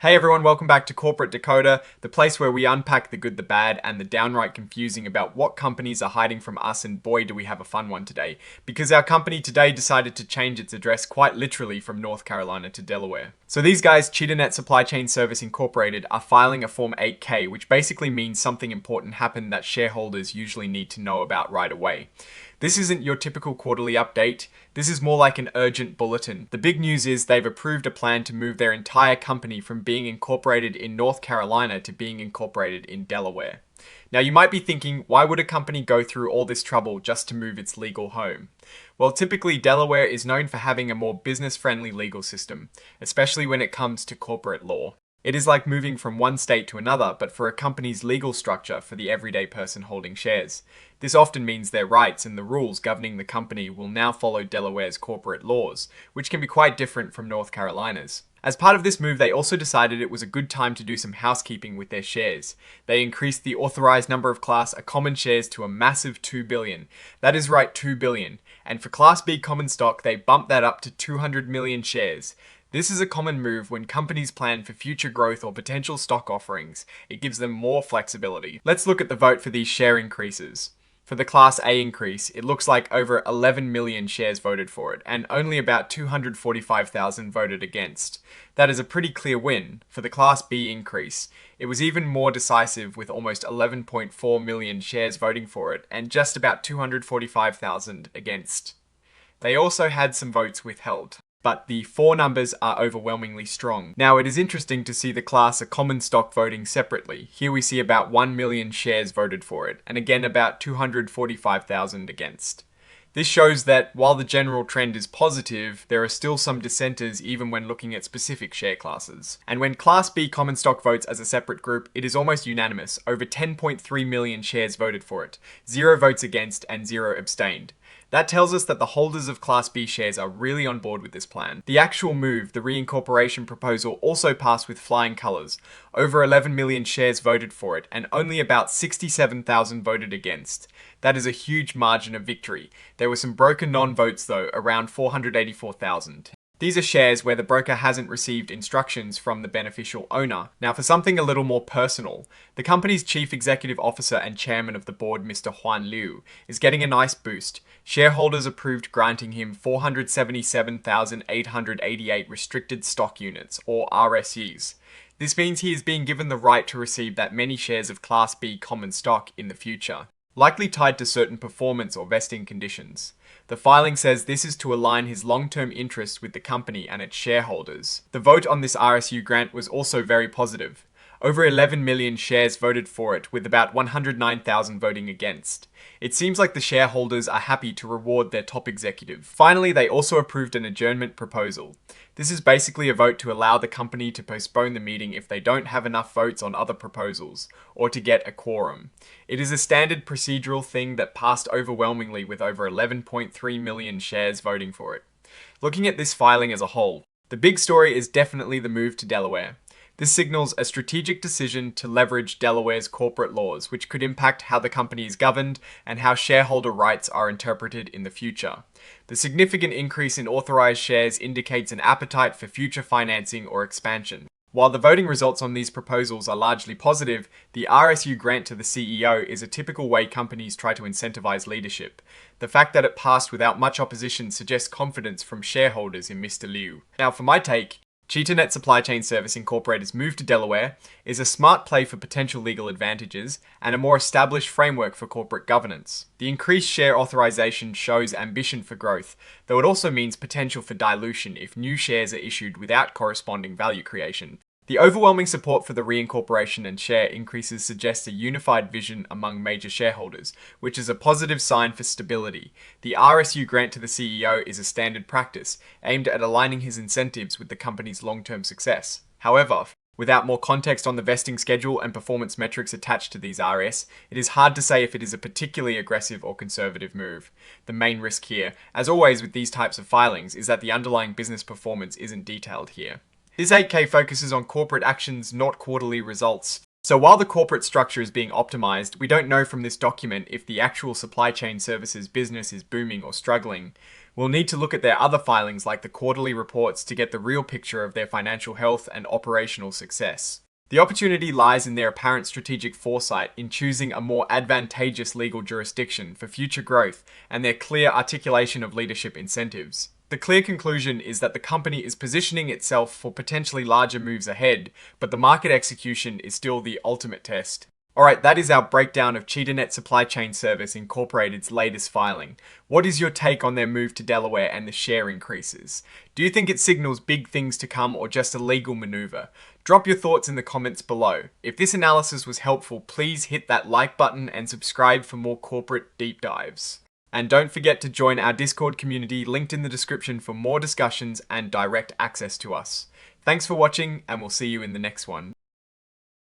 Hey everyone, welcome back to Corporate Decoder, the place where we unpack the good, the bad, and the downright confusing about what companies are hiding from us, and boy do we have a fun one today. Because our company today decided to change its address quite literally from North Carolina to Delaware. So these guys, Cheetah Supply Chain Service Incorporated, are filing a Form 8K, which basically means something important happened that shareholders usually need to know about right away. This isn't your typical quarterly update, this is more like an urgent bulletin. The big news is they've approved a plan to move their entire company from being incorporated in North Carolina to being incorporated in Delaware. Now you might be thinking, why would a company go through all this trouble just to move its legal home? Well, typically Delaware is known for having a more business-friendly legal system, especially when it comes to corporate law. It is like moving from one state to another, but for a company's legal structure for the everyday person holding shares. This often means their rights and the rules governing the company will now follow Delaware's corporate laws, which can be quite different from North Carolina's. As part of this move, they also decided it was a good time to do some housekeeping with their shares. They increased the authorized number of Class A common shares to a massive 2 billion. That is right, 2 billion. And for Class B common stock, they bumped that up to 200 million shares. This is a common move when companies plan for future growth or potential stock offerings. It gives them more flexibility. Let's look at the vote for these share increases. For the Class A increase, it looks like over 11 million shares voted for it, and only about 245,000 voted against. That is a pretty clear win. For the Class B increase, it was even more decisive with almost 11.4 million shares voting for it, and just about 245,000 against. They also had some votes withheld. But the four numbers are overwhelmingly strong. Now, it is interesting to see the Class A common stock voting separately. Here we see about 1 million shares voted for it, and again about 245,000 against. This shows that while the general trend is positive, there are still some dissenters even when looking at specific share classes. And when Class B common stock votes as a separate group, it is almost unanimous. Over 10.3 million shares voted for it, 0 votes against and 0 abstained. That tells us that the holders of Class B shares are really on board with this plan. The actual move, the reincorporation proposal, also passed with flying colours. Over 11 million shares voted for it, and only about 67,000 voted against. That is a huge margin of victory. There were some broken non-votes though, around 484,000. These are shares where the broker hasn't received instructions from the beneficial owner. Now for something a little more personal, the company's chief executive officer and chairman of the board, Mr. Huan Liu, is getting a nice boost. Shareholders approved granting him 477,888 restricted stock units, or RSUs. This means he is being given the right to receive that many shares of Class B common stock in the future, likely tied to certain performance or vesting conditions. The filing says this is to align his long-term interests with the company and its shareholders. The vote on this RSU grant was also very positive. Over 11 million shares voted for it, with about 109,000 voting against. It seems like the shareholders are happy to reward their top executive. Finally, they also approved an adjournment proposal. This is basically a vote to allow the company to postpone the meeting if they don't have enough votes on other proposals, or to get a quorum. It is a standard procedural thing that passed overwhelmingly with over 11.3 million shares voting for it. Looking at this filing as a whole, the big story is definitely the move to Delaware. This signals a strategic decision to leverage Delaware's corporate laws, which could impact how the company is governed and how shareholder rights are interpreted in the future. The significant increase in authorized shares indicates an appetite for future financing or expansion. While the voting results on these proposals are largely positive, the RSU grant to the CEO is a typical way companies try to incentivize leadership. The fact that it passed without much opposition suggests confidence from shareholders in Mr. Liu. Now for my take, Cheetah Supply Chain Service Incorporated's move to Delaware is a smart play for potential legal advantages and a more established framework for corporate governance. The increased share authorization shows ambition for growth, though it also means potential for dilution if new shares are issued without corresponding value creation. The overwhelming support for the reincorporation and share increases suggests a unified vision among major shareholders, which is a positive sign for stability. The RSU grant to the CEO is a standard practice, aimed at aligning his incentives with the company's long-term success. However, without more context on the vesting schedule and performance metrics attached to these RS, it is hard to say if it is a particularly aggressive or conservative move. The main risk here, as always with these types of filings, is that the underlying business performance isn't detailed here. This 8K focuses on corporate actions, not quarterly results. So while the corporate structure is being optimized, we don't know from this document if the actual supply chain services business is booming or struggling. We'll need to look at their other filings like the quarterly reports to get the real picture of their financial health and operational success. The opportunity lies in their apparent strategic foresight in choosing a more advantageous legal jurisdiction for future growth and their clear articulation of leadership incentives. The clear conclusion is that the company is positioning itself for potentially larger moves ahead, but the market execution is still the ultimate test. Alright, that is our breakdown of CheetahNet Supply Chain Service Incorporated's latest filing. What is your take on their move to Delaware and the share increases? Do you think it signals big things to come or just a legal maneuver? Drop your thoughts in the comments below. If this analysis was helpful, please hit that like button and subscribe for more corporate deep dives. And don't forget to join our Discord community linked in the description for more discussions and direct access to us. Thanks for watching, and we'll see you in the next one.